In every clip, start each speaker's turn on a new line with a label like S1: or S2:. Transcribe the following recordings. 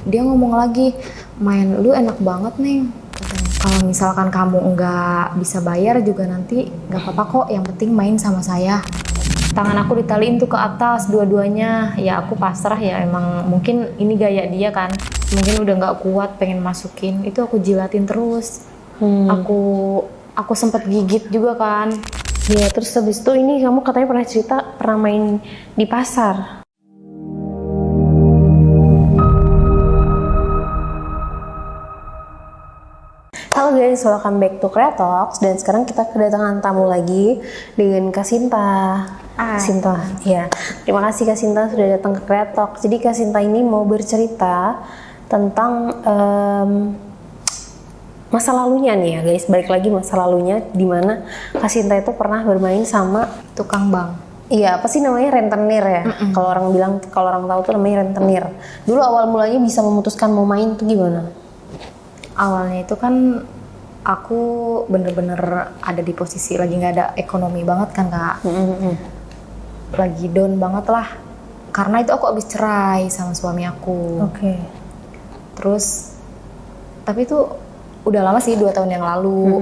S1: dia ngomong lagi, main lu enak banget Neng. Kalau misalkan kamu nggak bisa bayar juga nanti nggak apa-apa kok, yang penting main sama saya. Tangan aku ditaliin tuh ke atas dua-duanya, ya aku pasrah ya, emang mungkin ini gaya dia kan, mungkin udah nggak kuat pengen masukin, itu aku jilatin terus. Aku sempet gigit juga kan.
S2: Ya, terus habis itu ini kamu katanya pernah cerita pernah main di pasar. Halo guys, welcome back to Kretox, dan sekarang kita kedatangan tamu lagi dengan Kak Sinta. Sinta, ya. Terima kasih Kak Sinta sudah datang ke Kretox. Jadi Kak Sinta ini mau bercerita tentang masa lalunya nih ya guys. Balik lagi masa lalunya, dimana Kak Sinta itu pernah bermain sama
S1: Tukang bank.
S2: iya, apa sih namanya, rentenir ya. Kalau orang bilang, kalau orang tahu tuh namanya rentenir. Dulu awal mulanya bisa memutuskan mau main tuh gimana?
S1: Awalnya itu kan aku bener-bener ada di posisi lagi nggak ada ekonomi banget kan Kak. Lagi down banget lah. Karena itu aku abis cerai sama suami aku.
S2: Oke.
S1: Terus, tapi itu udah lama sih, 2 tahun yang lalu.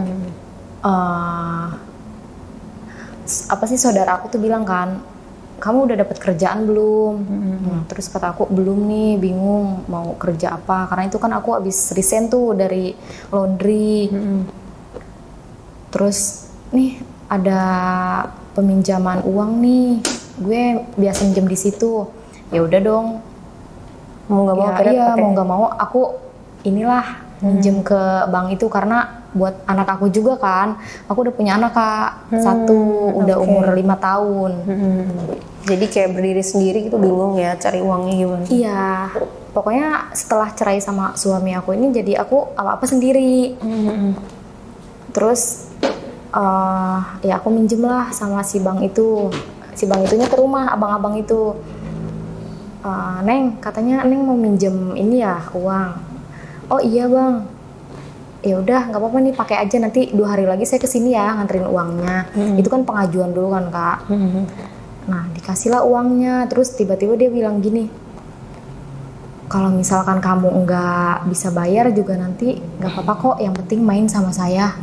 S1: Apa sih, saudara aku tuh bilang kan, kamu udah dapat kerjaan belum? Terus kata aku, belum nih, bingung mau kerja apa, karena itu kan aku abis resign tuh dari laundry. Terus nih ada peminjaman uang nih, gue biasa minjem di situ. Ya udah dong,
S2: Mau nggak mau
S1: ya, iya mau nggak mau aku inilah minjem ke bank itu, karena buat anak aku juga kan. Aku udah punya anak Kak, satu udah umur 5 tahun.
S2: Jadi kayak berdiri sendiri gitu, bingung ya cari uangnya gimana?
S1: Iya, pokoknya setelah cerai sama suami aku ini jadi aku apa-apa sendiri. Terus ya aku minjem lah sama si bank itu. Si bank itunya ke rumah abang-abang itu. Neng, katanya Neng mau minjem ini ya, uang. Oh iya bang. Ya udah, nggak apa-apa nih, pakai aja, nanti 2 hari lagi saya kesini ya nganterin uangnya. Itu kan pengajuan dulu kan Kak. Nah dikasihlah uangnya, terus tiba-tiba dia bilang gini, kalau misalkan kamu nggak bisa bayar juga nanti nggak apa-apa kok, yang penting main sama saya.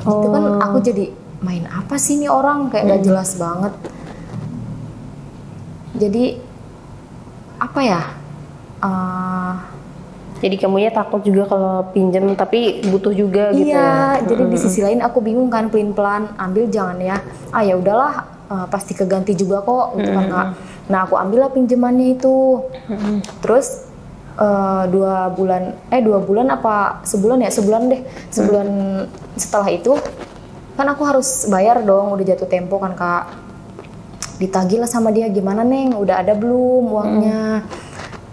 S1: Itu kan aku jadi, main apa sih nih orang, kayak nggak jelas banget. Jadi apa ya?
S2: Jadi kamunya takut juga kalau pinjam tapi butuh juga gitu
S1: Iya,
S2: ya?
S1: jadi di sisi lain aku bingung kan, pelin-pelan ambil jangan ya. Ya udahlah, pasti keganti juga kok gitu kan Kak. Nah aku ambillah pinjamannya itu. Terus 2 bulan apa sebulan ya, sebulan deh. Sebulan setelah itu kan aku harus bayar dong, udah jatuh tempo kan Kak. Ditagih lah sama dia, gimana Neng, udah ada belum uangnya?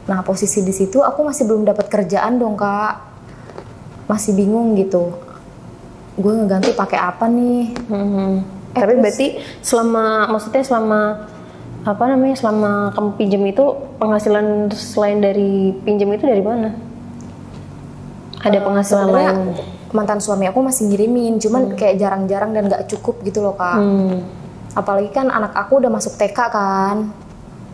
S1: Nah posisi di situ aku masih belum dapat kerjaan dong Kak, masih bingung gitu. Gue ngeganti pakai apa nih?
S2: Tapi berarti selama apa namanya, selama kamu pinjam itu penghasilan selain dari pinjam itu dari mana? Ada penghasilan lain?
S1: Mantan suami aku masih ngirimin, cuman kayak jarang-jarang dan nggak cukup gitu loh Kak. Apalagi kan anak aku udah masuk TK kan,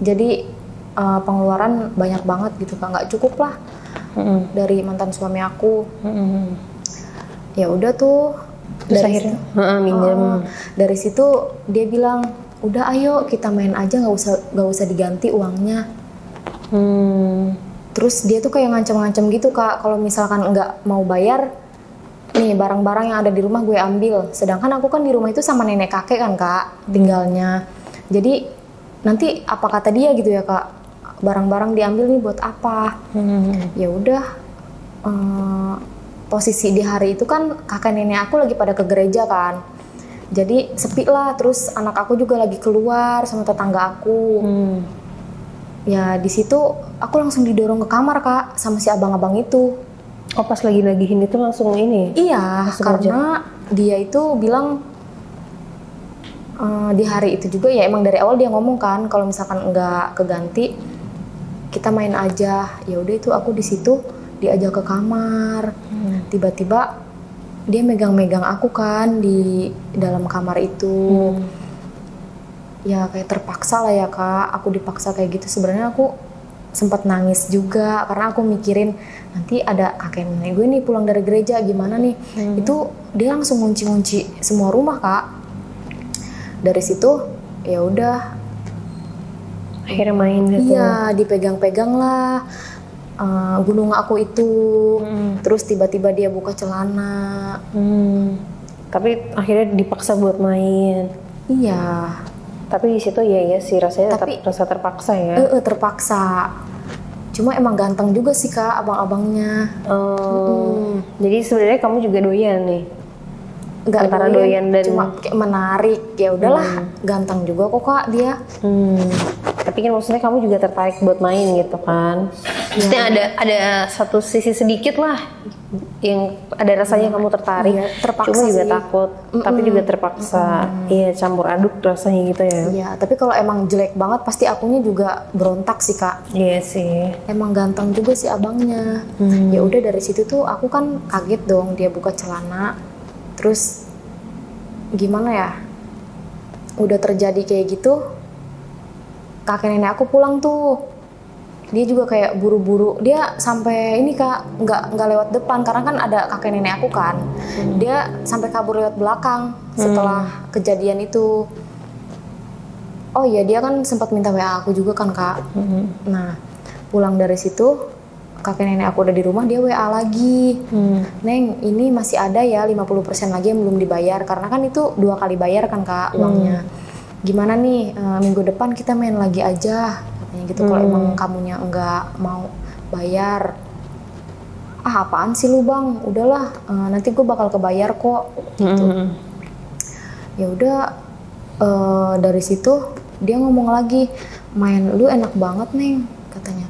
S1: jadi pengeluaran banyak banget gitu Kak, nggak cukup lah dari mantan suami aku. Ya udah tuh,
S2: Terus akhirnya minjem.
S1: dari situ dia bilang, udah ayo kita main aja, nggak usah diganti uangnya. Terus dia tuh kayak ngancam-ngancam gitu Kak, kalau misalkan nggak mau bayar, nih barang-barang yang ada di rumah gue ambil. Sedangkan aku kan di rumah itu sama nenek kakek kan Kak tinggalnya. Jadi nanti apa kata dia gitu ya Kak, barang-barang diambil nih buat apa? Ya udah, posisi di hari itu kan kakak nenek aku lagi pada ke gereja kan, jadi sepi lah. Terus anak aku juga lagi keluar sama tetangga aku. Ya di situ aku langsung didorong ke kamar Kak sama si abang-abang itu.
S2: Oh, pas lagi-lagiin itu langsung ini?
S1: Iya,
S2: langsung
S1: karena dia itu bilang di hari itu juga ya, emang dari awal dia ngomong kan kalau misalkan nggak keganti kita main aja. Ya udah, itu aku di situ diajak ke kamar. Tiba-tiba dia megang-megang aku kan di dalam kamar itu. Ya kayak terpaksa lah ya Kak, aku dipaksa kayak gitu. Sebenarnya aku sempat nangis juga karena aku mikirin nanti ada kakek nenek gue nih pulang dari gereja gimana nih. Itu dia langsung ngunci-ngunci semua rumah Kak. Dari situ ya udah
S2: Akhirnya main gitu.
S1: iya dipegang-pegang lah gunung aku itu. Terus tiba-tiba dia buka celana.
S2: Tapi akhirnya dipaksa buat main.
S1: Iya.
S2: Tapi di situ ya sih rasanya
S1: Tapi-
S2: tetap rasa terpaksa ya.
S1: Terpaksa. Cuma emang ganteng juga sih Kak abang-abangnya.
S2: Jadi sebenarnya kamu juga doyan nih.
S1: Nggak
S2: Antara doyan dan-
S1: cuma kayak menarik. Ya udahlah, ganteng juga kok Kak dia.
S2: Tapi kan maksudnya kamu juga tertarik buat main gitu kan. Maksudnya ada satu sisi sedikit lah yang ada rasanya kamu tertarik.
S1: Iya, terpaksa
S2: Cuma juga
S1: sih.
S2: takut, tapi juga terpaksa. Iya, campur aduk rasanya gitu ya.
S1: Iya, tapi kalau emang jelek banget pasti akunya juga berontak sih Kak.
S2: Iya sih.
S1: Emang ganteng juga sih abangnya. Ya udah dari situ tuh aku kan kaget dong dia buka celana. Terus gimana ya? Udah terjadi kayak gitu. Kakek nenek aku pulang tuh. Dia juga kayak buru-buru. Dia sampai ini Kak, nggak lewat depan karena kan ada kakek nenek aku kan. Dia sampai kabur lewat belakang setelah kejadian itu. Oh iya, dia kan sempat minta WA aku juga kan Kak. Nah, pulang dari situ, kakek nenek aku udah di rumah, dia WA lagi. Neng, ini masih ada ya 50% lagi yang belum dibayar. Karena kan itu 2 kali bayar kan Kak uangnya. Gimana nih, minggu depan kita main lagi aja. Katanya gitu, kalau emang kamunya nggak mau bayar. Ah, apaan sih lu Bang? Udahlah, nanti gue bakal kebayar kok. Gitu. Ya udah, dari situ dia ngomong lagi, main lu enak banget Neng, katanya.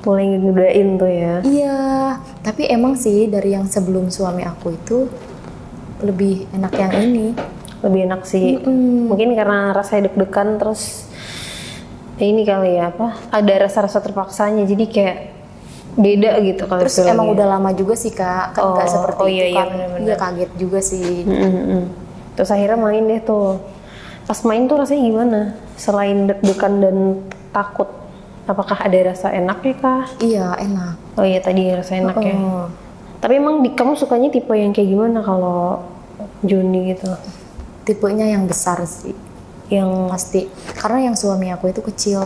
S2: Mulai ngegodain tuh ya.
S1: Iya, tapi emang sih dari yang sebelum suami aku itu lebih enak yang ini.
S2: Lebih enak sih. Mungkin karena rasa deg-degan terus ini kali ya apa? Ada rasa-rasa terpaksanya. Jadi kayak beda gitu kalau
S1: Terus emang udah lama juga sih Kak, kan nggak seperti itu
S2: iya,
S1: kan.
S2: benar-benar.
S1: Iya kaget juga sih.
S2: Terus akhirnya main deh tuh. Pas main tuh rasanya gimana? Selain deg-degan dan takut, apakah ada rasa enaknya kah?
S1: Iya enak.
S2: Oh iya tadi rasa enak ya. Tapi emang kamu sukanya tipe yang kayak gimana kalau Joni gitu?
S1: Tipenya yang besar sih,
S2: Yang
S1: pasti. Karena yang suami aku itu kecil.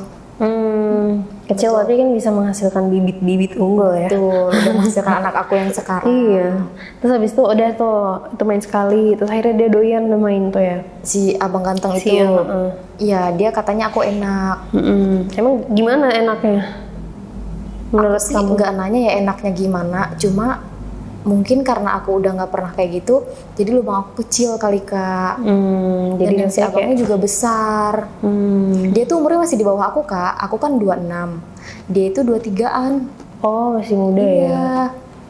S2: kecil tapi kan bisa menghasilkan bibit-bibit unggul ya.
S1: Tuh, udah menghasilkan anak aku yang sekarang.
S2: Iya. Terus habis itu udah tuh itu main sekali. Terus akhirnya dia doyan udah main tuh ya.
S1: Si abang ganteng
S2: Si
S1: itu.
S2: yang,
S1: Iya, dia katanya aku enak.
S2: Emang gimana enaknya? Menurut
S1: Aku sih
S2: kamu?
S1: nggak nanya ya enaknya gimana, cuma mungkin karena aku udah nggak pernah kayak gitu, jadi lubang aku kecil kali Kak.
S2: Jadi
S1: Dan si
S2: rasanya
S1: abangnya juga besar. Dia tuh umurnya masih di bawah aku Kak. Aku kan 26. Dia itu 23-an.
S2: oh masih muda ya.
S1: Iya.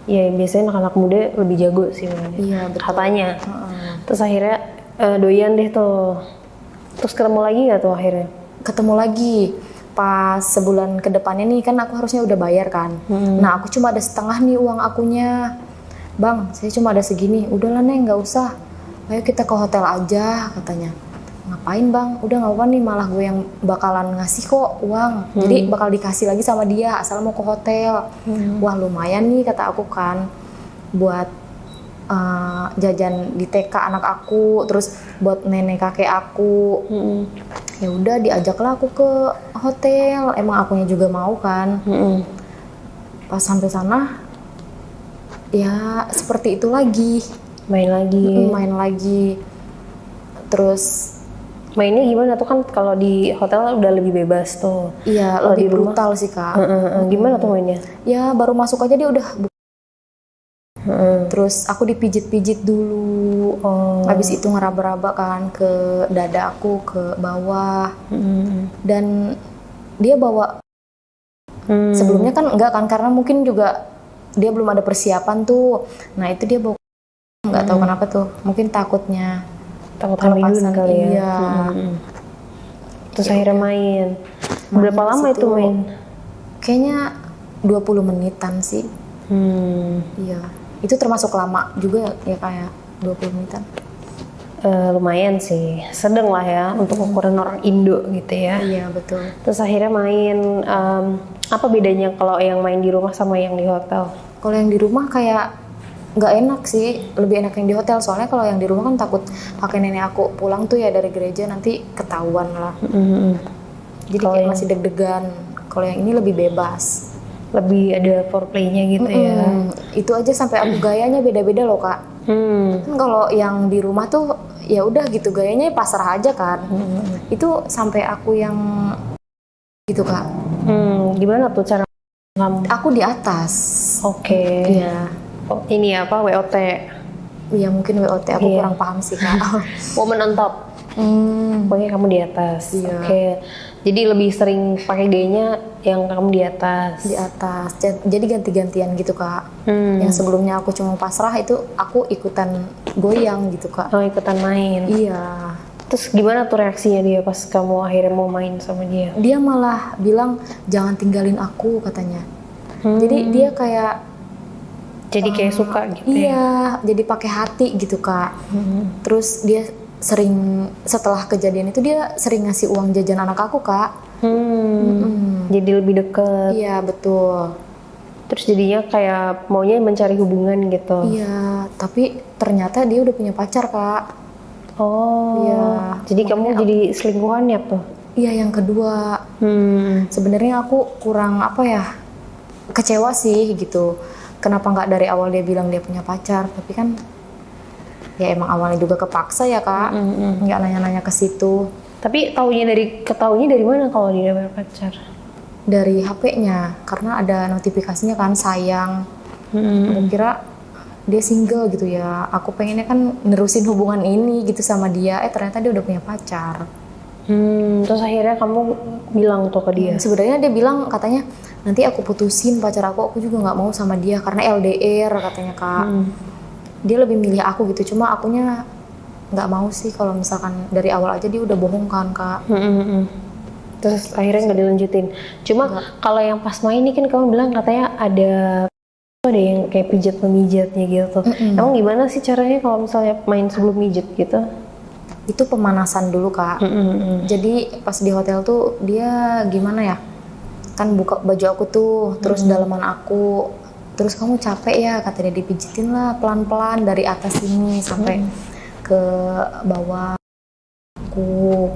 S2: Ya biasanya anak-anak muda lebih jago sih mainnya.
S1: Iya, betul.
S2: Katanya. Terus akhirnya doyan deh tuh. Terus ketemu lagi nggak tuh akhirnya?
S1: Ketemu lagi. Pas sebulan ke depannya nih kan aku harusnya udah bayar kan. Nah, aku cuma ada setengah nih uang akunya. Bang, saya cuma ada segini. Udahlah Neng, nggak usah. Ayo kita ke hotel aja, katanya. Ngapain Bang? Udah nggak apa-apa nih, malah gue yang bakalan ngasih kok uang. Jadi bakal dikasih lagi sama dia, asal mau ke hotel. Wah lumayan nih, kata aku kan. Buat jajan di TK anak aku, terus buat nenek kakek aku. Ya udah diajaklah aku ke hotel. Emang akunya juga mau kan. Pas sampai sana, ya seperti itu lagi.
S2: Main lagi.
S1: Main lagi. Terus
S2: Mainnya gimana tuh kan kalau di hotel udah lebih bebas tuh.
S1: iya
S2: Kalau
S1: lebih
S2: di rumah?
S1: brutal sih Kak.
S2: Gimana tuh mainnya?
S1: Ya baru masuk aja dia udah terus aku dipijit-pijit dulu. Habis itu ngeraba-raba kan ke dada aku, ke bawah. Dan dia bawa sebelumnya kan enggak kan, karena mungkin juga dia belum ada persiapan tuh. Nah itu dia bawa, nggak tahu kenapa tuh, mungkin takutnya
S2: Takut kelepasan kali ya.
S1: iya.
S2: Terus akhirnya main. Berapa
S1: Main
S2: lama
S1: di
S2: itu
S1: situ.
S2: main?
S1: Kayaknya 20 menitan sih. Iya, itu termasuk lama juga ya kayak 20 menitan.
S2: lumayan sih, sedang lah ya untuk ukuran orang Indo gitu ya.
S1: Iya betul.
S2: Terus akhirnya main, apa bedanya kalau yang main di rumah sama yang di hotel?
S1: Kalau yang di rumah kayak nggak enak sih, lebih enak yang di hotel. Soalnya kalau yang di rumah kan takut kakek nenek aku pulang tuh ya dari gereja nanti ketahuan lah. Jadi
S2: Kalau
S1: kayak
S2: yang-
S1: masih deg-degan. Kalau yang ini lebih bebas.
S2: Lebih ada foreplay-nya gitu ya.
S1: Itu aja sampai aku gayanya beda-beda loh kak. Kan kalau yang di rumah tuh ya udah gitu gayanya pasrah aja kan. Itu sampai aku yang gitu kak.
S2: Gimana tuh cara kamu?
S1: Aku di atas.
S2: Oke.
S1: Iya.
S2: Oh, ini apa WOT?
S1: Iya mungkin WOT aku
S2: Iya.
S1: kurang paham sih kak.
S2: Woman on top. Pokoknya kamu di atas.
S1: Iya.
S2: Oke. Jadi lebih sering pakai gayanya yang kamu di atas.
S1: Di atas. Jadi ganti-gantian gitu kak. Yang sebelumnya aku cuma pasrah itu aku ikutan goyang gitu kak.
S2: Oh, ikutan main.
S1: Iya.
S2: Terus gimana tuh reaksinya dia pas kamu akhirnya mau main sama dia?
S1: Dia malah bilang jangan tinggalin aku katanya. Jadi dia kayak
S2: Jadi kayak suka gitu ya?
S1: iya, jadi pakai hati gitu kak. Terus dia sering setelah kejadian itu dia sering ngasih uang jajan anak aku kak.
S2: Jadi lebih deket.
S1: Iya betul.
S2: Terus jadinya kayak maunya mencari hubungan gitu.
S1: Iya, tapi ternyata dia udah punya pacar kak.
S2: Oh.
S1: Iya.
S2: Jadi kamu jadi selingkuhannya tuh?
S1: Iya yang kedua. Sebenarnya aku kurang apa ya, kecewa sih gitu. Kenapa nggak dari awal dia bilang dia punya pacar? Tapi kan ya emang awalnya juga kepaksa ya kak. Nggak nanya-nanya ke situ.
S2: Tapi ketahuinya dari mana kalau dia punya pacar?
S1: Dari HP-nya karena ada notifikasinya kan sayang. Aku kira dia single gitu ya. Aku pengennya kan nerusin hubungan ini gitu sama dia. Ternyata dia udah punya pacar.
S2: Terus akhirnya kamu bilang tuh ke dia?
S1: Sebenarnya dia bilang katanya nanti aku putusin pacar aku juga nggak mau sama dia karena LDR katanya kak. Dia lebih milih aku gitu. Cuma akunya nggak mau sih kalau misalkan dari awal aja dia udah bohong kan kak.
S2: Terus akhirnya nggak dilanjutin. Cuma kalau yang pas main ini kan kamu bilang katanya ada yang kayak pijat-memijatnya gitu. Emang gimana sih caranya kalau misalnya main sebelum mijet gitu?
S1: Itu pemanasan dulu kak. Jadi pas di hotel tuh dia gimana ya? Kan buka baju aku tuh, terus dalaman aku. Terus kamu capek ya, kata dia, dipijitin lah pelan-pelan dari atas sini sampai ke bawah aku.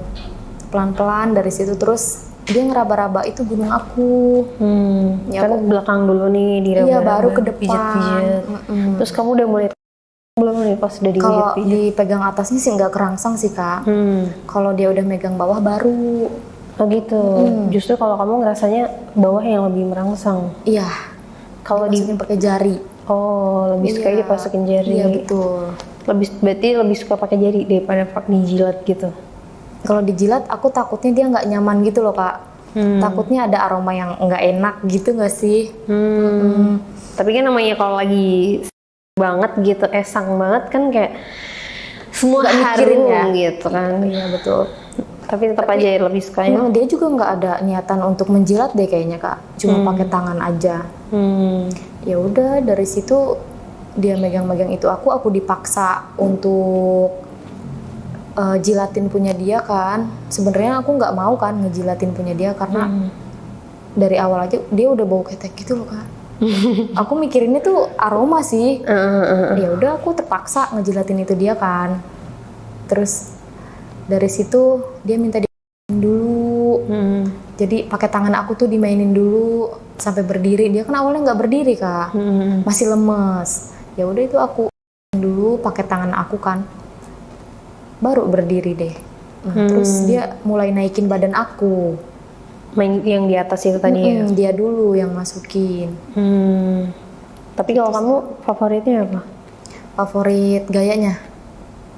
S1: Pelan-pelan dari situ, terus dia ngeraba-raba itu gunung aku. Ya,
S2: Kan belakang dulu nih diraba-raba.
S1: Iya, baru ke depan.
S2: Pijat-pijat. Terus kamu udah mulai belum nih pas udah
S1: Kalau
S2: dipijat-pijat?
S1: dipegang atasnya sih nggak kerangsang sih kak. Kalau dia udah megang bawah baru.
S2: Oh gitu. Justru kalau kamu ngerasanya bawah yang lebih merangsang.
S1: Iya.
S2: Kalau di
S1: Dimasukin pakai jari.
S2: Oh, lebih suka
S1: Iya.
S2: dipasukin jari.
S1: Iya betul.
S2: Berarti lebih suka pakai jari daripada dijilat gitu.
S1: Kalau dijilat aku takutnya dia nggak nyaman gitu loh kak. Takutnya ada aroma yang nggak enak gitu nggak sih?
S2: Tapi kan namanya kalau lagi banget gitu, esang banget kan kayak semua
S1: Nggak mikirin
S2: harum
S1: ya.
S2: gitu kan.
S1: Iya betul.
S2: Tapi tetap aja lebih sukanya.
S1: Dia juga nggak ada niatan untuk menjilat deh kayaknya kak. Cuma pakai tangan aja. Ya udah dari situ dia megang-megang itu aku dipaksa untuk jilatin punya dia kan. Sebenarnya aku nggak mau kan ngejilatin punya dia karena dari awal aja dia udah bau ketek gitu loh kak. Aku mikirinnya tuh aroma sih. Ya udah aku terpaksa ngejilatin itu dia kan. Terus dari situ dia minta dimainin dulu. Jadi pakai tangan aku tuh dimainin dulu sampai berdiri. Dia kan awalnya nggak berdiri kak, masih lemes. Ya udah itu aku dulu pakai tangan aku kan, baru berdiri deh. Nah, terus dia mulai naikin badan aku.
S2: Main yang di atas itu tadi ya.
S1: Dia dulu yang masukin.
S2: Tapi kalau kamu favoritnya apa?
S1: Favorit gayanya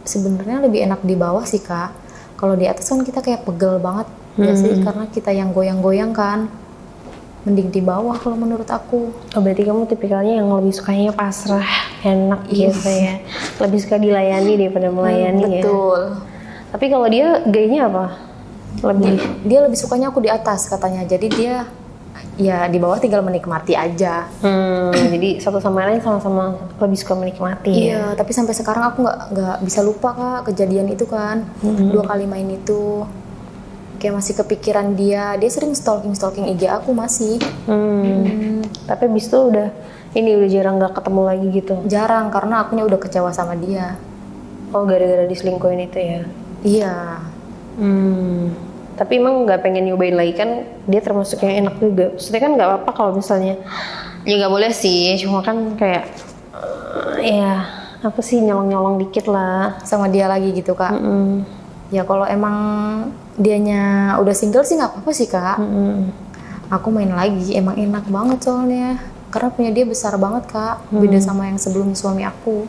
S1: sebenarnya lebih enak di bawah sih kak. Kalau di atas kan kita kayak pegel banget ya sih, karena kita yang goyang-goyang kan. Mending di bawah kalau menurut aku.
S2: Oh, berarti kamu tipikalnya yang lebih sukanya pasrah, enak gitu ya. Lebih suka dilayani daripada melayani ya.
S1: Betul.
S2: Tapi kalau dia gayanya apa? Lebih
S1: Dia lebih sukanya aku di atas katanya. Jadi dia Ya di bawah tinggal menikmati aja.
S2: Jadi satu sama lain sama-sama lebih suka menikmati.
S1: Iya, tapi sampai sekarang aku nggak bisa lupa Kak kejadian itu kan. 2 kali main itu. Kayak masih kepikiran dia sering stalking IG aku masih.
S2: Tapi abis itu udah jarang nggak ketemu lagi gitu.
S1: Jarang, karena akunya udah kecewa sama dia.
S2: Oh, gara-gara diselingkuhin itu ya?
S1: Iya.
S2: Tapi emang nggak pengen nyobain lagi kan? Dia termasuk yang enak juga. Maksudnya kan nggak apa-apa kalau misalnya, ya nggak boleh sih, cuma kan kayak ya apa sih, nyolong-nyolong dikit lah.
S1: Sama dia lagi gitu Kak. Ya kalau emang dianya udah single sih nggak apa-apa sih Kak. Aku main lagi, emang enak banget soalnya. Karena punya dia besar banget Kak, beda sama yang sebelum suami aku.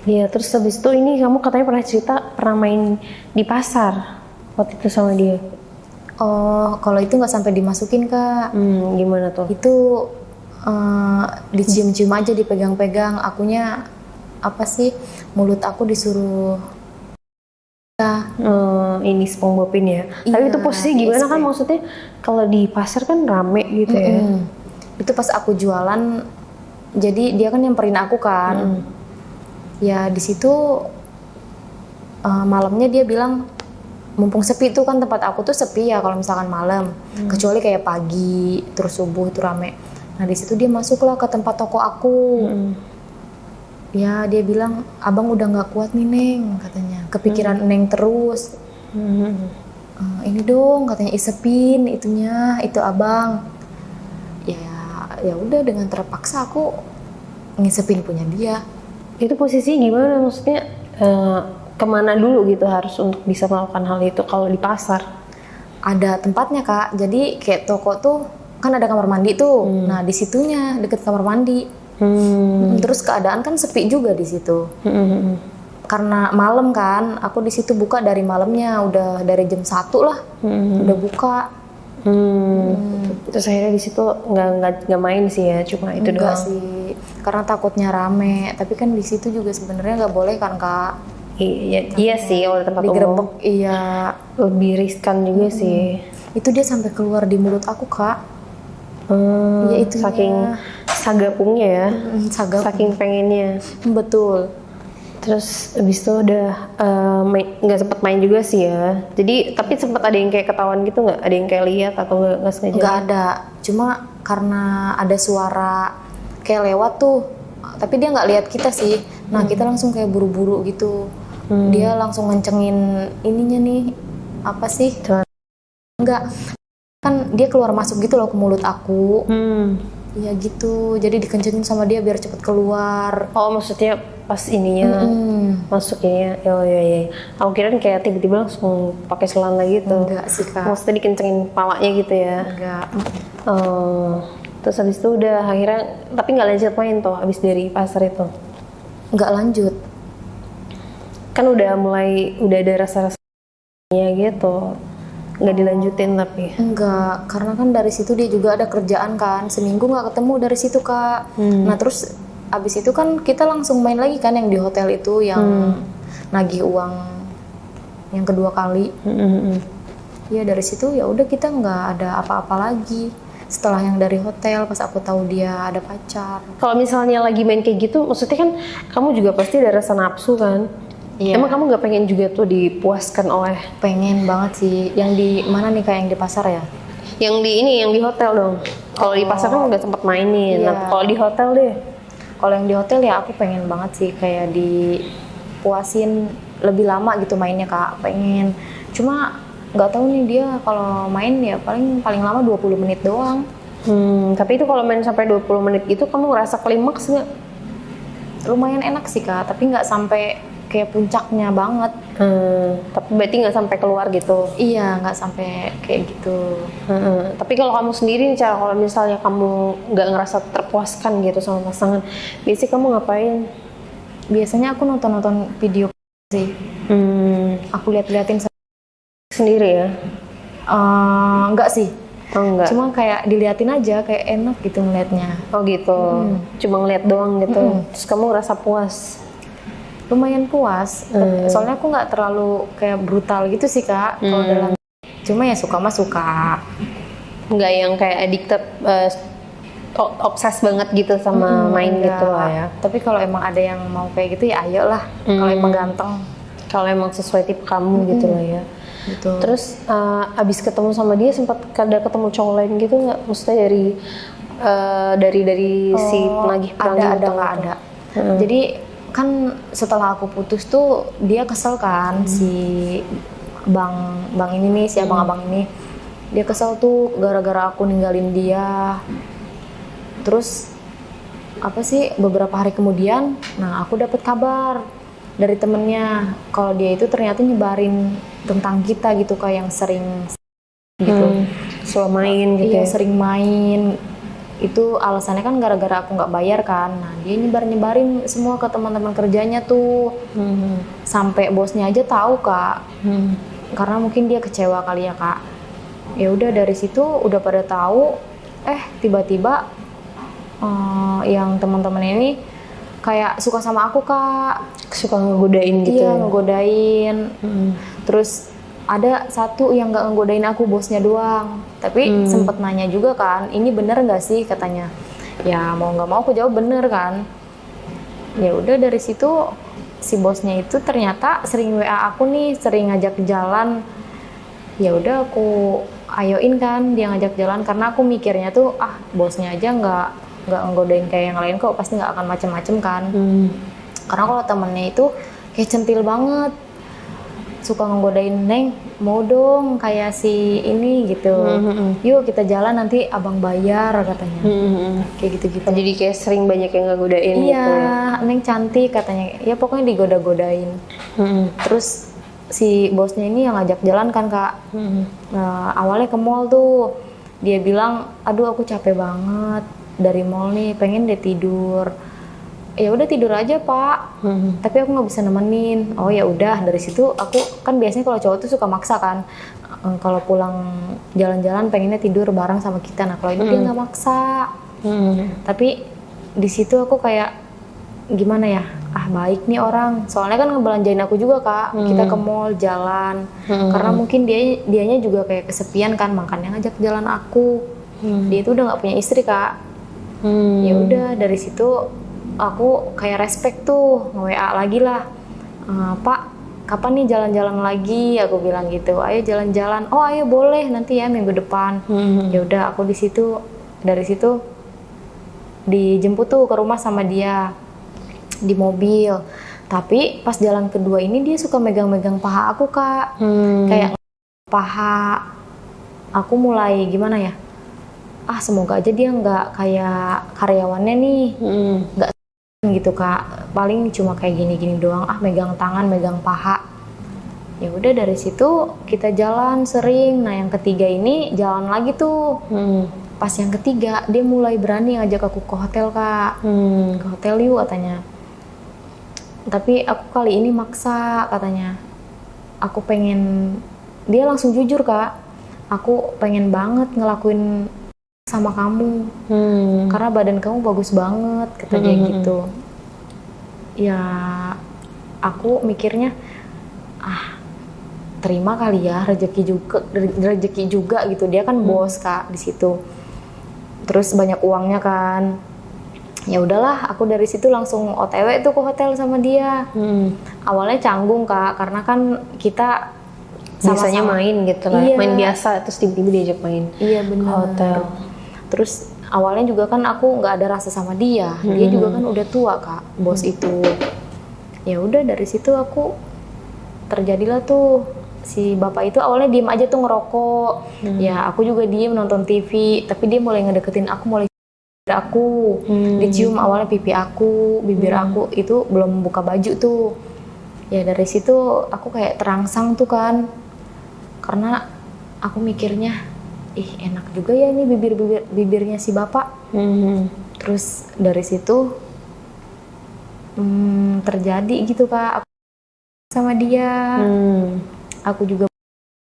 S2: Iya, terus habis itu ini kamu katanya pernah cerita pernah main di pasar waktu itu sama dia.
S1: Oh, kalau itu nggak sampai dimasukin Kak.
S2: Gimana tuh?
S1: Itu dicium-cium aja, dipegang-pegang. Akunya apa sih, mulut aku disuruh
S2: ini SpongeBobin ya.
S1: Iya,
S2: Tapi itu posisi gimana kan, maksudnya kalau di pasar kan rame gitu ya.
S1: Itu pas aku jualan, jadi dia kan nyamperin aku kan. Ya di situ malamnya dia bilang, mumpung sepi tuh kan, tempat aku tuh sepi ya kalau misalkan malam, kecuali kayak pagi terus subuh itu rame. Nah di situ dia masuklah ke tempat toko aku. Ya dia bilang, abang udah nggak kuat nih Neng, katanya, kepikiran Neng terus. Ini dong katanya, isepin itunya, itu abang. Ya udah, dengan terpaksa aku ngisepin punya dia.
S2: Itu posisi gimana, maksudnya kemana dulu gitu harus untuk bisa melakukan hal itu kalau di pasar?
S1: Ada tempatnya Kak, jadi kayak toko tuh kan ada kamar mandi tuh. Nah di situnya deket kamar mandi. Terus keadaan kan sepi juga di situ. Karena malam kan, aku di situ buka dari malamnya, udah dari jam 1 lah, udah buka.
S2: Terus akhirnya di situ nggak main sih ya, cuma itu doang.
S1: Enggak sih, karena takutnya rame. Tapi kan di situ juga sebenarnya nggak boleh kan Kak.
S2: Iya sih, kalau tempat
S1: digerebek,
S2: umum
S1: iya.
S2: lebih riskan juga sih.
S1: Itu dia sampai keluar di mulut aku Kak. Ya itu
S2: saking sagapungnya ya, saking pengennya.
S1: Betul.
S2: Terus abis itu udah nggak sempet main juga sih ya. Jadi tapi sempet ada yang kayak ketahuan gitu nggak? Ada yang kayak lihat atau nggak sengaja?
S1: Nggak ada. Cuma karena ada suara kayak lewat tuh, tapi dia nggak lihat kita sih. Nah kita langsung kayak buru-buru gitu. Dia langsung ngencengin ininya nih, apa sih? Enggak, kan dia keluar masuk gitu loh ke mulut aku. Ya gitu, jadi dikencengin sama dia biar cepet keluar.
S2: Oh maksudnya pas ininya masuknya ya. Oh iya. Aku kira kayak tiba-tiba langsung pakai celana gitu.
S1: Enggak sih Kak.
S2: Maksudnya dikencengin palanya gitu ya?
S1: Enggak.
S2: Terus habis itu udah akhirnya, tapi nggak lanjut main tuh habis dari pasar itu?
S1: Nggak lanjut.
S2: Kan udah ada rasa-rasanya gitu. Nggak dilanjutin tapi?
S1: Enggak, karena kan dari situ dia juga ada kerjaan kan, seminggu nggak ketemu dari situ Kak. Nah terus abis itu kan kita langsung main lagi kan yang di hotel itu, yang nagih uang yang kedua kali. Ya dari situ ya udah kita nggak ada apa-apa lagi. Setelah yang dari hotel, pas aku tahu dia ada pacar.
S2: Kalau misalnya lagi main kayak gitu, maksudnya kan kamu juga pasti ada rasa nafsu kan? Iya. Emang kamu nggak pengen juga tuh dipuaskan oleh?
S1: Pengen banget sih. Yang di mana nih, kayak yang di pasar ya?
S2: Yang di hotel dong. Kalau di pasar kan nggak sempat mainin.
S1: Iya.
S2: Nah, kalau di hotel deh?
S1: Kalau yang di hotel ya aku pengen banget sih, kayak dipuasin lebih lama gitu mainnya Kak. Pengen. Cuma nggak tahu nih dia kalau main ya paling lama 20 menit doang.
S2: Tapi itu kalau main sampai 20 menit gitu kamu ngerasa klimaks nggak?
S1: Lumayan enak sih Kak, tapi nggak sampai kayak puncaknya banget.
S2: Tapi berarti nggak sampai keluar gitu?
S1: Iya, nggak sampai kayak gitu.
S2: Tapi kalau kamu sendiri nih, cara kalau misalnya kamu nggak ngerasa terpuaskan gitu sama pasangan, biasanya kamu ngapain?
S1: Biasanya aku nonton video sih. Aku liatin
S2: sendiri ya?
S1: Enggak sih.
S2: Oh, enggak.
S1: Cuma kayak diliatin aja, kayak enak gitu ngeliatnya.
S2: Oh gitu. Cuma ngeliat doang gitu. Terus kamu ngerasa puas?
S1: Lumayan puas. Soalnya aku nggak terlalu kayak brutal gitu sih Kak. Kalau dalam, cuma ya suka mah suka.
S2: nggak yang kayak addicted, obses banget gitu sama main
S1: enggak.
S2: gitu lah ya.
S1: Tapi kalau emang ada yang mau kayak gitu ya ayo lah. Kalau emang ganteng.
S2: Kalau emang sesuai tipe kamu gitu lah ya.
S1: Gitu.
S2: Terus abis ketemu sama dia sempat ada ketemu cowok lain gitu nggak? Maksudnya dari si penagih perangin
S1: ada
S2: utang
S1: nggak
S2: itu?
S1: ada. Jadi kan setelah aku putus tuh dia kesel kan si bang ini nih, si abang-abang ini. Dia kesel tuh gara-gara aku ninggalin dia. Terus apa sih beberapa hari kemudian, nah aku dapat kabar dari temennya kalau dia itu ternyata nyebarin tentang kita gitu, kayak yang sering gitu,
S2: Selalu main gitu
S1: iya
S2: ya?
S1: sering main. Itu alasannya kan gara-gara aku nggak bayar kan. Nah dia nyebarin semua ke teman-teman kerjanya tuh, sampai bosnya aja tahu kak. Karena mungkin dia kecewa kali ya kak. Ya udah dari situ udah pada tahu, tiba-tiba yang teman-teman ini kayak suka sama aku kak.
S2: Suka ngegodain gitu
S1: Iya
S2: ya?
S1: ngegodain. Terus ada satu yang nggak ngegodain aku, bosnya doang. Tapi sempet nanya juga kan, ini bener nggak sih katanya. Ya mau nggak mau aku jawab bener kan. Ya udah dari situ si bosnya itu ternyata sering WA aku nih, sering ngajak jalan. Ya udah aku ayoin kan dia ngajak jalan, karena aku mikirnya tuh bosnya aja nggak ngegodain kayak yang lain kok, pasti nggak akan macem-macem kan. Karena kalau temennya itu kayak centil banget, suka ngegodain, Neng mau dong kayak si ini gitu, yuk kita jalan nanti abang bayar katanya. Kayak gitu-gitu.
S2: Jadi kayak sering banyak yang ngegodain
S1: Iya,
S2: gitu ya?
S1: Neng cantik katanya, ya pokoknya digoda-godain. Terus si bosnya ini yang ngajak jalan kan kak. Nah, awalnya ke mall tuh, dia bilang aduh aku capek banget dari mall nih, pengen deh tidur. Ya udah tidur aja pak, tapi aku nggak bisa nemenin. Oh ya udah, dari situ aku kan biasanya kalau cowok tuh suka maksa kan, kalau pulang jalan-jalan pengennya tidur bareng sama kita. Nah kalau ini dia nggak maksa. Tapi di situ aku kayak gimana ya, baik nih orang, soalnya kan ngebelanjain aku juga kak. Kita ke mall jalan, karena mungkin dianya juga kayak kesepian kan, makanya ngajak jalan aku. Dia itu udah nggak punya istri kak. Ya udah dari situ aku kayak respect tuh, nge-WA lagi lah, Pak kapan nih jalan-jalan lagi, aku bilang gitu. Ayo jalan-jalan. Oh ayo boleh nanti ya minggu depan. Ya udah aku dari situ dijemput tuh ke rumah sama dia di mobil. Tapi pas jalan kedua ini dia suka megang-megang paha aku kak. Kayak paha aku mulai gimana ya, semoga aja dia nggak kayak karyawannya nih, nggak gitu kak, paling cuma kayak gini-gini doang, megang tangan, megang paha. Ya udah dari situ kita jalan sering. Nah yang ketiga ini jalan lagi tuh. Pas yang ketiga dia mulai berani ngajak aku ke hotel kak. Ke hotel yuk katanya. Tapi aku kali ini maksa katanya. Aku pengen, dia langsung jujur kak, aku pengen banget ngelakuin sama kamu, karena badan kamu bagus banget katanya gitu. Ya aku mikirnya terima kali ya, rezeki juga gitu. Dia kan bos kak di situ, terus banyak uangnya kan. Ya udahlah, aku dari situ langsung OTW tuh ke hotel sama dia. Awalnya canggung kak, karena kan kita
S2: biasanya main gitu lah,
S1: iya,
S2: main biasa, terus tiba-tiba diajak main.
S1: Iya benar.
S2: Hotel.
S1: Terus awalnya juga kan aku nggak ada rasa sama dia. Dia juga kan udah tua kak, bos itu. Ya udah dari situ aku terjadilah tuh, si bapak itu awalnya diem aja tuh ngerokok. Ya aku juga diem nonton TV, tapi dia mulai ngedeketin aku, mulai aku dicium awalnya pipi aku, bibir aku, itu belum buka baju tuh. Ya dari situ aku kayak terangsang tuh kan, karena aku mikirnya enak juga ya ini bibirnya si bapak. Terus dari situ terjadi gitu kak, aku sama dia. Aku juga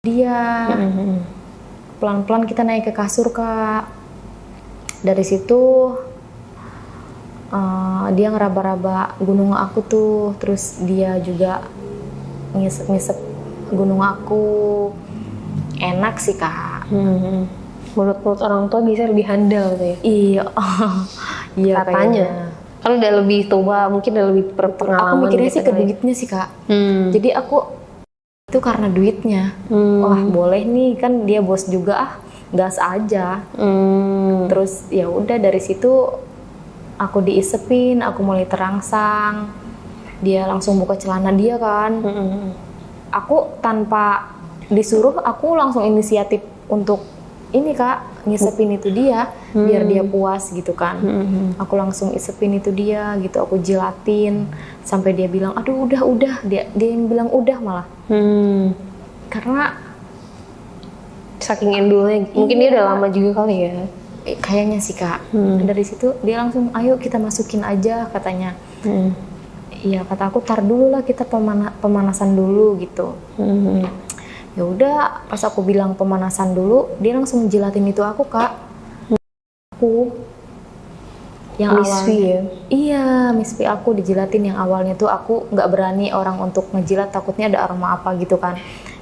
S1: dia. Pelan-pelan kita naik ke kasur kak. Dari situ dia ngeraba-raba gunung aku tuh, terus dia juga ngisep-ngisep gunung aku. Enak sih kak.
S2: menurut orang tua bisa lebih handal tuh ya.
S1: Iya. Iya
S2: Katanya.
S1: kayaknya.
S2: Kan udah lebih tua, mungkin udah lebih
S1: Aku
S2: berpengalaman.
S1: mikirnya
S2: gitu
S1: sih ke
S2: kali.
S1: duitnya sih Kak.
S2: Hmm.
S1: Jadi aku itu karena duitnya. Wah boleh nih, kan dia bos juga, gas aja. Terus ya udah dari situ aku diisepin, aku mulai terangsang. Dia langsung buka celana dia kan. Aku tanpa disuruh, aku langsung inisiatif untuk ini Kak, ngisepin itu dia biar dia puas gitu kan. Aku langsung isepin itu dia gitu, aku jilatin sampai dia bilang aduh udah dia yang bilang udah malah. Karena
S2: Saking endulnya, mungkin dia udah lama juga kali ya.
S1: kayaknya sih Kak. Dari situ dia langsung ayo kita masukin aja katanya. Iya kata aku tar dulu lah, kita pemanasan dulu gitu. Ya udah pas aku bilang pemanasan dulu, dia langsung jilatin itu aku Kak. Aku yang
S2: Misfi
S1: awalnya
S2: ya?
S1: iya misfi aku dijilatin, yang awalnya tuh aku nggak berani orang untuk ngejilat, takutnya ada aroma apa gitu kan.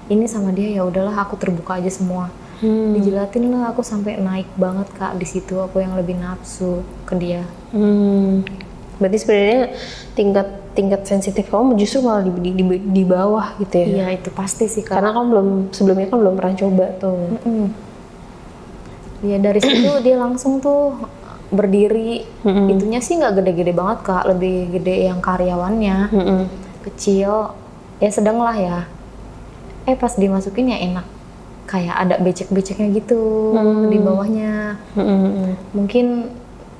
S1: Ini sama dia ya udahlah, aku terbuka aja semua. Dijilatin lah, aku sampai naik banget Kak di situ, aku yang lebih nafsu ke dia.
S2: Berarti sebenarnya tingkat sensitif kamu justru malah di bawah gitu ya?
S1: Iya itu pasti sih Kak.
S2: Karena kamu sebelumnya kan belum pernah coba tuh.
S1: Ya dari situ dia langsung tuh berdiri. Itunya sih nggak gede-gede banget Kak, lebih gede yang karyawannya. Kecil, ya sedang lah ya. Pas dimasukin ya enak, kayak ada becek-beceknya gitu di bawahnya. Mungkin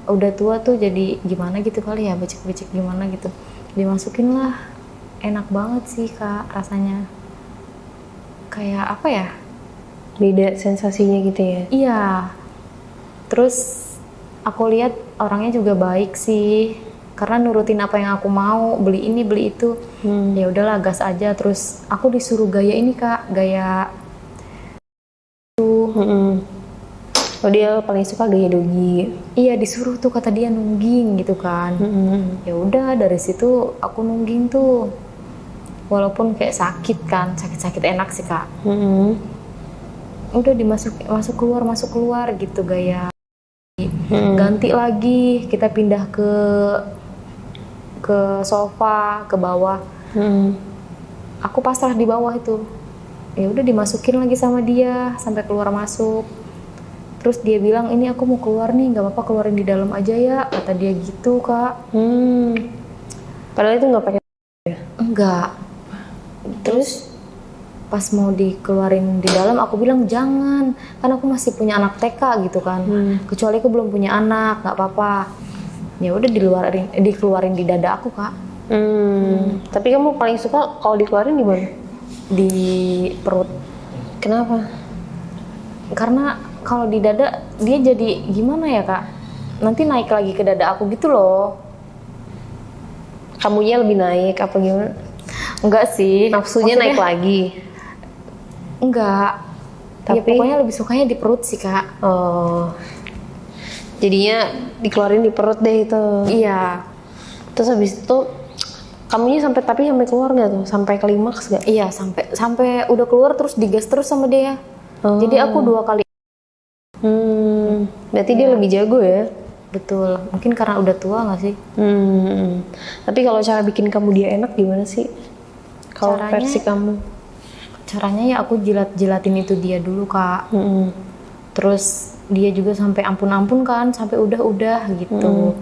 S1: udah tua tuh jadi gimana gitu kali ya, becek-becek gimana gitu. Dimasukin lah, enak banget sih Kak rasanya. Kayak apa ya?
S2: Beda sensasinya gitu ya?
S1: Iya. Terus aku lihat orangnya juga baik sih, karena nurutin apa yang aku mau, beli ini beli itu. Ya udahlah gas aja. Terus aku disuruh gaya ini Kak, gaya
S2: Oh dia paling suka gaya dogi.
S1: iya disuruh tuh kata dia nungging gitu kan. Ya udah dari situ aku nungging tuh, walaupun kayak sakit kan, sakit-sakit enak sih Kak. Udah masuk keluar gitu gaya. Ganti lagi, kita pindah ke sofa ke bawah. Aku pasrah di bawah itu. Ya udah dimasukin lagi sama dia sampai keluar masuk. Terus dia bilang ini aku mau keluar nih, nggak apa-apa keluarin di dalam aja ya, kata dia gitu Kak.
S2: Padahal itu nggak pakai.
S1: Enggak. Terus pas mau dikeluarin di dalam aku bilang jangan, kan aku masih punya anak TK gitu kan. Kecuali aku belum punya anak, nggak apa-apa. Ya udah dikeluarin di dada aku Kak.
S2: Tapi kamu paling suka kalau dikeluarin di mana?
S1: Di perut.
S2: Kenapa?
S1: Karena kalau di dada dia jadi gimana ya Kak? Nanti naik lagi ke dada aku gitu loh.
S2: Kamunya lebih naik apa gimana?
S1: Enggak sih.
S2: Nafsunya
S1: Maksudnya,
S2: naik lagi?
S1: Enggak. Ya
S2: Tapi
S1: pokoknya lebih sukanya di perut sih Kak.
S2: oh, jadinya dikeluarin di perut deh itu.
S1: Iya.
S2: Terus habis itu kamunya sampai keluar nggak tuh? Sampai klimaks nggak?
S1: Iya sampai udah keluar terus digas terus sama dia. Jadi aku 2 kali.
S2: Berarti dia lebih jago ya?
S1: Betul. Mungkin karena udah tua nggak sih?
S2: Tapi kalau cara bikin kamu dia enak gimana sih? Kalau
S1: Caranya-
S2: versi kamu?
S1: Caranya ya aku jilatin itu dia dulu Kak. Terus dia juga sampai ampun-ampun kan, sampai udah gitu.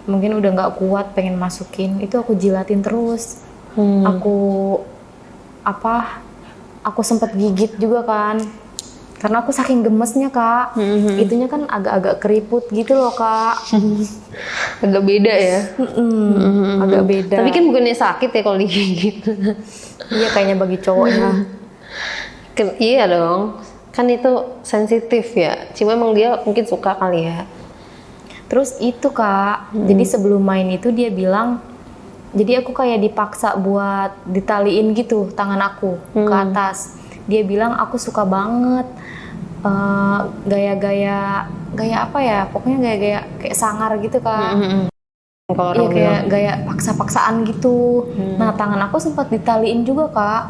S1: Mungkin udah nggak kuat pengen masukin, itu aku jilatin terus. Aku sempet gigit juga kan, karena aku saking gemesnya Kak. Itunya kan agak-agak keriput gitu loh Kak.
S2: Agak beda ya?
S1: Agak beda.
S2: Tapi kan bukannya sakit ya kalau digigit?
S1: Iya kayaknya bagi cowoknya.
S2: Iya dong, kan itu sensitif ya. Cuma emang dia mungkin suka kali ya.
S1: Terus itu Kak, jadi sebelum main itu dia bilang, jadi aku kayak dipaksa buat ditaliin gitu tangan aku ke atas. Dia bilang aku suka banget gaya-gaya apa ya, pokoknya gaya-gaya kayak sangar gitu Kak.
S2: Kalau
S1: Iya
S2: orang
S1: kayak
S2: bilang.
S1: gaya paksa-paksaan gitu. Nah tangan aku sempat ditaliin juga Kak.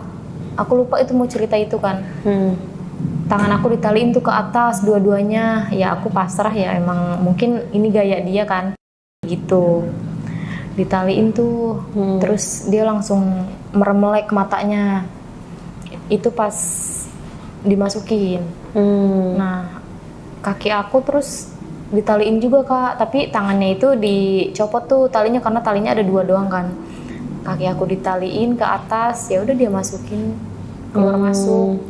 S1: Aku lupa itu mau cerita itu kan. tangan aku ditaliin tuh ke atas dua-duanya. Ya aku pasrah ya, emang mungkin ini gaya dia kan gitu. Ditaliin tuh, terus dia langsung meremelek matanya. Itu pas dimasukin. Nah, kaki aku terus ditaliin juga Kak, tapi tangannya itu dicopot tuh talinya karena talinya ada 2 doang kan. Kaki aku ditaliin ke atas, ya udah dia masukin, keluar masuk.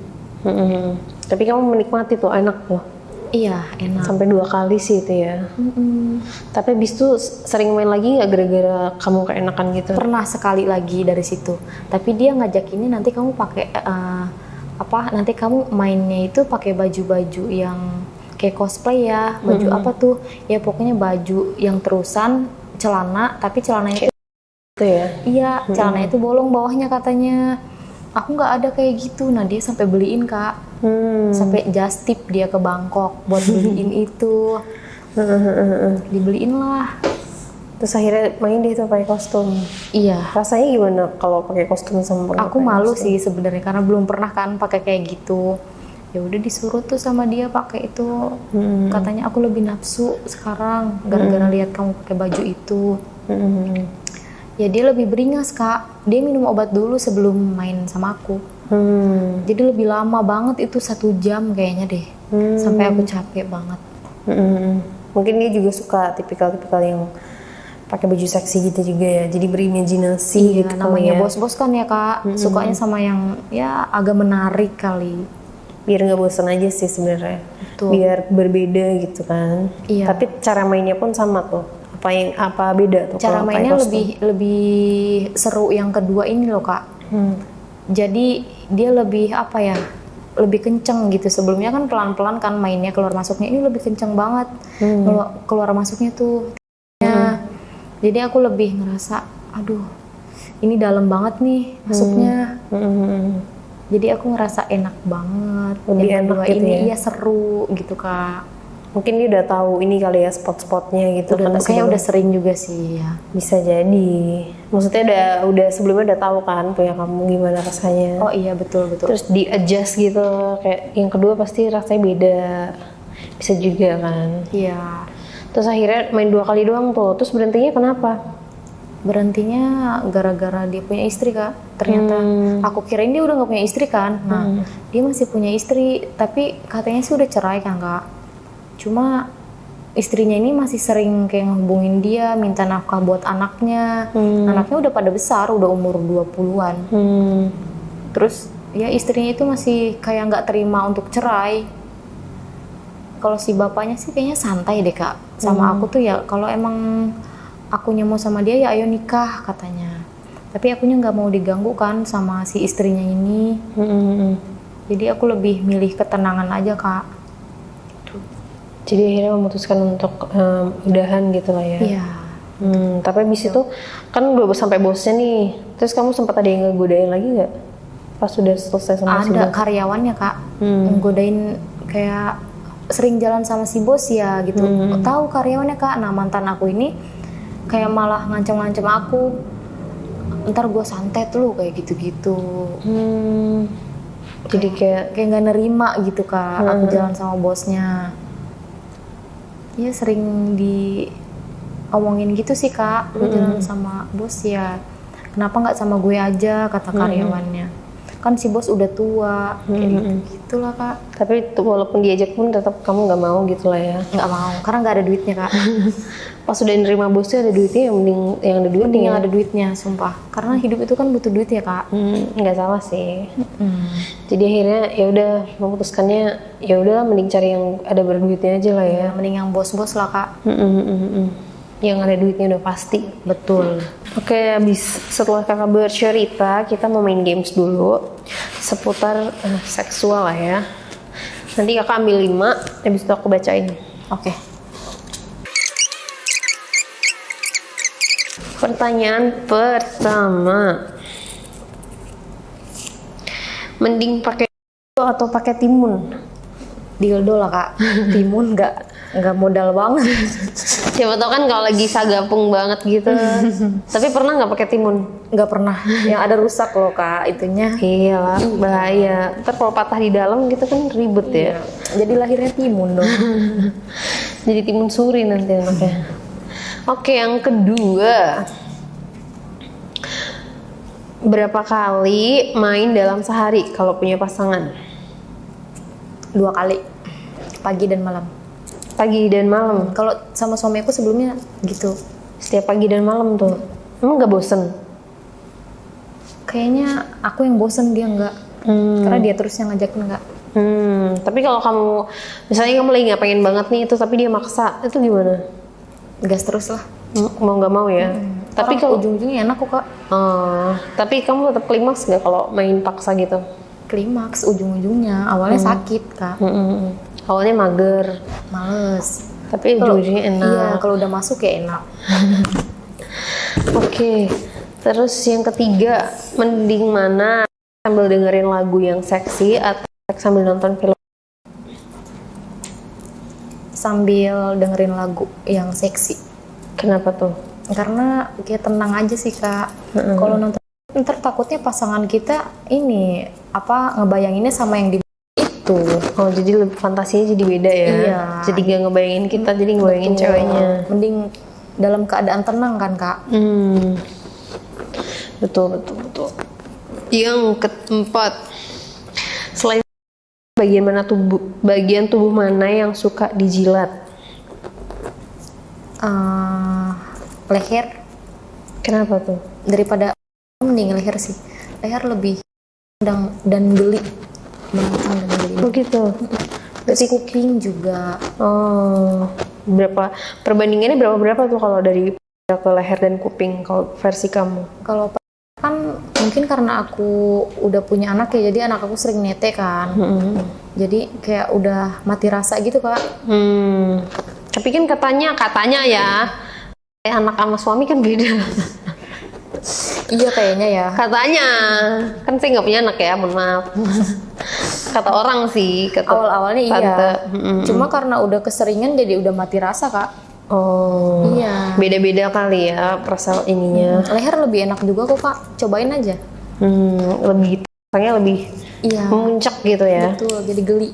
S2: Tapi kamu menikmati tuh, enak tuh.
S1: Iya, enak.
S2: Sampai 2 kali sih itu ya. Tapi abis itu sering main lagi nggak gara-gara kamu keenakan gitu?
S1: Pernah sekali lagi dari situ. Tapi dia ngajak ini nanti kamu pakai nanti kamu mainnya itu pakai baju-baju yang kayak cosplay ya. Baju apa tuh? Ya pokoknya baju yang terusan celana, tapi celananya
S2: itu ya.
S1: Iya, celananya itu bolong bawahnya katanya. Aku nggak ada kayak gitu. Nah dia sampai beliin Kak. Sampai just tip dia ke Bangkok buat beliin itu. Dibeliin lah.
S2: Terus akhirnya main dia tuh pakai kostum.
S1: Iya.
S2: Rasanya gimana kalau pakai kostum sama
S1: Aku malu sih sebenarnya karena belum pernah kan pakai kayak gitu. Ya udah disuruh tuh sama dia pakai itu. Katanya aku lebih nafsu sekarang gara-gara lihat kamu pakai baju itu. Ya dia lebih beringas Kak. Dia minum obat dulu sebelum main sama aku. Jadi lebih lama banget itu 1 jam kayaknya deh. Sampai aku capek banget.
S2: Mungkin dia juga suka tipikal-tipikal yang pakai baju seksi gitu juga ya. Jadi berimajinasi gitu
S1: namanya
S2: ya.
S1: bos-bos kan ya Kak. Sukanya sama yang ya agak menarik kali.
S2: Biar nggak bosan aja sih sebenarnya. Biar berbeda gitu kan.
S1: Iya.
S2: Tapi cara mainnya pun sama tuh. Apa beda tuh?
S1: Cara mainnya lebih seru yang kedua ini loh Kak. Jadi dia lebih apa ya? Lebih kenceng gitu. Sebelumnya kan pelan-pelan kan mainnya keluar masuknya, ini lebih kenceng banget. Keluar masuknya tuh. Jadi aku lebih ngerasa, aduh, ini dalam banget nih masuknya. Jadi aku ngerasa enak banget.
S2: Lebih
S1: yang
S2: enak
S1: kedua
S2: gitu
S1: ini
S2: ya?
S1: iya seru gitu Kak.
S2: Mungkin dia udah tahu ini kali ya spot-spotnya gitu.
S1: Kayaknya udah sering juga sih ya.
S2: Bisa jadi. Maksudnya udah sebelumnya udah tahu kan punya kamu gimana rasanya.
S1: Oh iya betul.
S2: Terus di adjust gitu. Kayak yang kedua pasti rasanya beda. Bisa juga kan.
S1: Iya.
S2: Terus akhirnya main 2 kali doang tuh. Terus berhentinya kenapa?
S1: Berhentinya gara-gara dia punya istri Kak. Ternyata aku kirain dia udah nggak punya istri kan. Nah dia masih punya istri. Tapi katanya sih udah cerai kan Kak. Cuma istrinya ini masih sering kayak ngehubungin dia, minta nafkah buat anaknya. Anaknya udah pada besar, udah umur 20-an. Terus ya istrinya itu masih kayak nggak terima untuk cerai. Kalau si bapaknya sih kayaknya santai deh Kak. Sama aku tuh ya kalau emang akunya mau sama dia ya ayo nikah katanya. Tapi akunya nggak mau diganggu kan sama si istrinya ini. Jadi aku lebih milih ketenangan aja Kak.
S2: Jadi akhirnya memutuskan untuk udahan gitu lah ya.
S1: Iya.
S2: Tapi abis itu kan udah sampai bosnya nih. Terus kamu sempat ada yang ngegodain lagi nggak? Pas sudah selesai sama si bos?
S1: Ada karyawannya Kak. Nggodain kayak sering jalan sama si bos ya gitu. Tahu karyawannya Kak. Nah mantan aku ini kayak malah ngancam-ngancam aku. Ntar gue santet lu kayak gitu-gitu. Jadi kayak nggak nerima gitu Kak. Aku jalan sama bosnya. Ya sering diomongin gitu sih Kak, lu jalan sama bos ya, kenapa nggak sama gue aja, kata karyawannya. Kan si bos udah tua, kayak gitu lah Kak.
S2: Tapi walaupun diajak pun tetap kamu nggak mau gitu lah ya?
S1: Nggak mau, karena nggak ada duitnya Kak.
S2: Pas udah nerima bosnya ada duitnya, yang mending yang ada duitnya.
S1: Mending yang ada duitnya, sumpah. Karena hidup itu kan butuh duit ya Kak.
S2: Nggak salah sih. Jadi akhirnya ya udah memutuskannya ya udah mending cari yang ada berduitnya aja lah ya.
S1: Mending yang bos-bos lah Kak.
S2: Yang ada duitnya udah pasti.
S1: Betul.
S2: Oke, habis setelah kakak bercerita, kita mau main games dulu seputar seksual lah ya. Nanti kakak ambil 5, habis itu aku bacain.
S1: Oke.
S2: Pertanyaan pertama, mending pakai atau pakai timun?
S1: Dildo lah Kak. Timun nggak modal banget.
S2: Siapa tau kan kalau lagi sagapung banget gitu. Tapi pernah nggak pakai timun?
S1: Nggak pernah. Yang ada rusak loh Kak itunya.
S2: Iyalah, bahaya. Ntar kalau patah di dalam gitu kan ribet ya.
S1: Jadi lahirnya timun dong.
S2: Jadi timun suri nanti anaknya. Oke, yang kedua. Berapa kali main dalam sehari kalau punya pasangan?
S1: 2 kali. Pagi dan malam.
S2: Pagi dan malam.
S1: Kalau sama suami aku sebelumnya gitu.
S2: Setiap pagi dan malam tuh. Emang gak bosen?
S1: Kayaknya aku yang bosen, dia enggak. Karena dia terus yang ngajakin enggak.
S2: Tapi kalau kamu, misalnya kamu lagi gak pengen banget nih itu, tapi dia maksa, itu gimana?
S1: Gas terus lah.
S2: Mau gak mau ya? Tapi kalau
S1: ujung-ujungnya enak kok Kak.
S2: Tapi kamu tetap klimaks gak kalau main paksa gitu?
S1: Klimaks ujung-ujungnya. Awalnya sakit Kak.
S2: Awalnya mager,
S1: males.
S2: tapi ujung-ujungnya enak.
S1: Iya, kalau udah masuk ya enak.
S2: Oke. Terus yang ketiga, mending mana sambil dengerin lagu yang seksi atau sambil nonton film?
S1: Sambil dengerin lagu yang seksi.
S2: Kenapa tuh?
S1: Karena kayak tenang aja sih Kak. Kalau nonton ntar takutnya pasangan kita ini ngebayanginnya sama yang di itu.
S2: Oh, jadi lebih fantasinya jadi beda ya?
S1: Iya.
S2: Jadi gak ngebayangin kita, jadi ngebayangin ceweknya.
S1: Mending dalam keadaan tenang kan Kak?
S2: Betul. Yang keempat, selain bagian tubuh mana yang suka dijilat?
S1: Leher. Kenapa tuh? Daripada mending leher sih. Leher lebih dan geli.
S2: Oh gitu.
S1: Terus kuping juga.
S2: Berapa perbandingannya berapa tuh kalau dari ke leher dan kuping kalau versi kamu?
S1: Kalau kan mungkin karena aku udah punya anak ya, jadi anak aku sering nete kan. Jadi kayak udah mati rasa gitu Kak.
S2: Tapi kan katanya ya anak sama suami kan beda.
S1: Iya kayaknya ya.
S2: Katanya, kan saya nggak punya anak ya, mohon maaf. Kata orang sih,
S1: awal-awalnya
S2: tante.
S1: Iya. Cuma karena udah keseringan jadi udah mati rasa Kak.
S2: Oh.
S1: Iya.
S2: Beda-beda kali ya perasaan ininya.
S1: Leher lebih enak juga kok Kak. Cobain aja.
S2: Rasanya lebih memuncak gitu ya.
S1: Betul, jadi geli.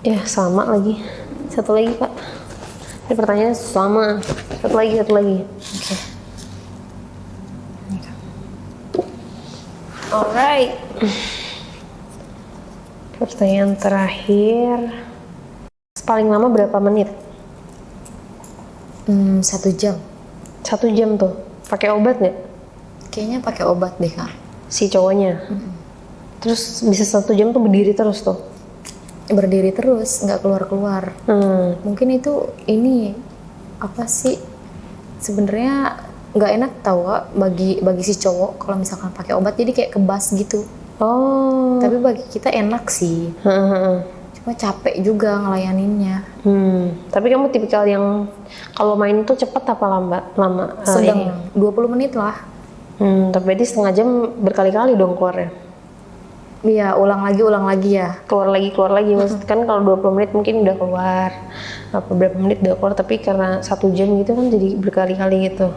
S2: Ya sama lagi. Satu lagi Kak. Ini pertanyaannya sama. Satu lagi. Oke. Alright. Pertanyaan terakhir. Paling lama berapa menit?
S1: 1 jam.
S2: 1 jam tuh. Pakai obat nggak?
S1: Kayaknya pakai obat deh Kak.
S2: Si cowoknya. Terus bisa 1 jam tuh berdiri terus tuh?
S1: Berdiri terus, nggak keluar-keluar. Mungkin itu ini apa sih? Sebenarnya nggak enak tau Kak, bagi si cowok kalau misalkan pakai obat jadi kayak kebas gitu.
S2: Oh.
S1: Tapi bagi kita enak sih. Cuma capek juga ngelayaninnya.
S2: Tapi kamu tipikal yang kalau main tuh cepet apa lama?
S1: Sedang 20 menit lah.
S2: Tapi berarti setengah jam berkali-kali dong keluarnya?
S1: Iya, ulang lagi ya.
S2: Keluar lagi. Maksud kan kalau 20 menit mungkin udah keluar. Berapa menit udah keluar, tapi karena 1 jam gitu kan jadi berkali-kali gitu.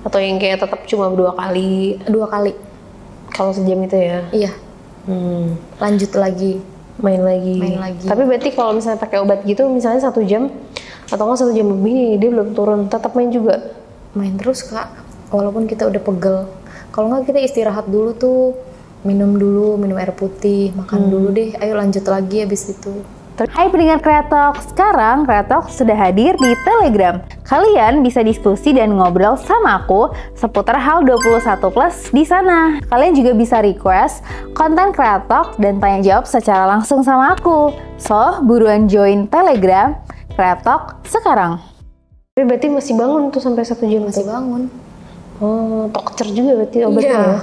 S2: Atau yang kayak tetap cuma 2 kali?
S1: 2 kali.
S2: Kalau sejam itu ya?
S1: Iya. Lanjut lagi.
S2: Main lagi. Tapi berarti kalau misalnya pakai obat gitu, misalnya 1 jam atau nggak 1 jam lebih nih, dia belum turun, tetap main juga?
S1: Main terus Kak, walaupun kita udah pegel. Kalau nggak kita istirahat dulu tuh, minum air putih, makan dulu deh, ayo lanjut lagi abis itu.
S3: Hai pendengar Kreatok, sekarang Kreatok sudah hadir di Telegram. Kalian bisa diskusi dan ngobrol sama aku seputar hal 21+ di sana. Kalian juga bisa request konten Kreatok dan tanya jawab secara langsung sama aku. So, buruan join Telegram Kreatok sekarang.
S2: Tapi berarti masih bangun tuh sampai 1 jam?
S1: Masih bangun.
S2: Oh, tokcer juga berarti obatnya ya?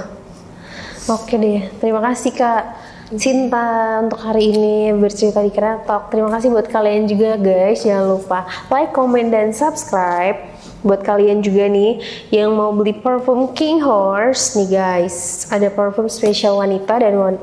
S2: Oke deh, terima kasih Kak Sinta untuk hari ini bercerita di Kreatok. Terima kasih buat kalian juga guys, jangan lupa like, comment, dan subscribe. Buat kalian juga nih yang mau beli parfum King Horse nih guys, ada parfum spesial wanita dan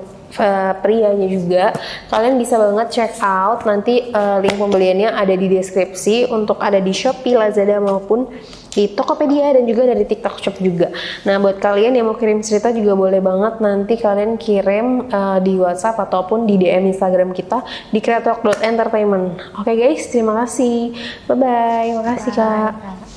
S2: prianya juga. Kalian bisa banget check out, nanti link pembeliannya ada di deskripsi untuk ada di Shopee, Lazada maupun di Tokopedia dan juga dari TikTok Shop juga. Nah, buat kalian yang mau kirim cerita juga boleh banget nanti kalian kirim di WhatsApp ataupun di DM Instagram kita di kreatok.entertainment. Oke guys, terima kasih. Bye bye. Makasih Kak.